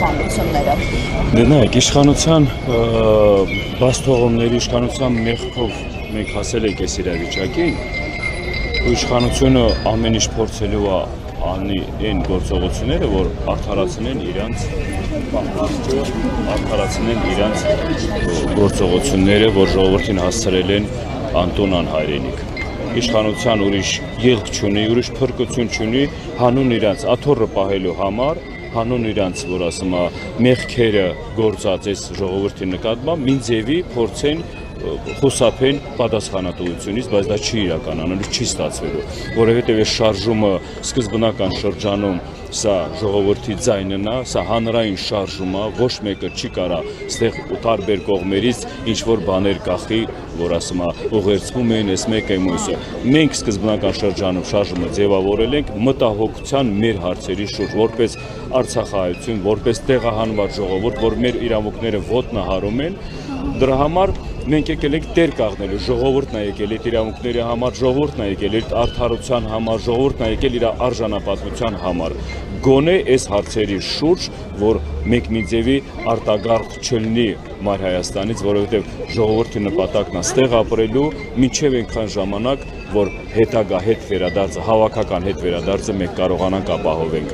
ցանկությունները։ Նայեք, իշխանության բաց թողումների իշխանության մեղքով մենք հասել ենք այս իրավիճակին, ու իշխանությունը ամեն ինչ փորձելու է անի այն գործողությունները, որ արդարացնեն իրանց պահվածքը, արդարացնեն իրանց գործողությունները, որ ժողովրդին հասցրել են անտուն անհայրենիք։ Իշխանության ուրիշ ելք չունի, ուրիշ փրկություն չունի, հանուն իրանց աթոռը պահելու համար, հանուն իրանց, որ ասում է, մեղքերը գործած այս ժողովրդի նկատմամբ մի ձևի փորձեն խուսափեն պատասխանատվությունից, բայց դա չի իրականանալու, չի ստացվելու, որովհետև այս շարժումը սկզբնական շրջանում սա ժողովրդի ձայնն է, սա հանրային շարժում է, ոչ մեկը չի կարա ստեղ տարբեր կողմերից ինչ որ բաներ կախի, որ ասում է, ուղերձվում են այս մեկը մյուսը։ Մենք սկզբնական շրջանում շարժումը ձևավորել ենք մտահոգության մեր հարցերի շուրջ, որպես Արցախահայություն, որպես տեղահանված ժողովուրդ, որ մեր իրավունքները ոտնահարում են, դրա համար մենք եկել ենք տեր կաղնելու, ժողովուրդն է եկել այդ իրավունքների համար, ժողովուրդն է եկել իր արդարության համար, ժողովուրդն է եկել իր արժանապատվության համար։ Գոնե այս հարցերի շուրջ, որ մեկ մի ձևի արտագաղթ չլինի Մայր Հայաստանից, որովհետև ժողովրդի նպատակն է ստեղ ապրելու, մինչև այնքան ժամանակ, որ հետագա հետ վերադարձը, հավաքական հետ վերադարձը մենք կարողանանք ապահովենք։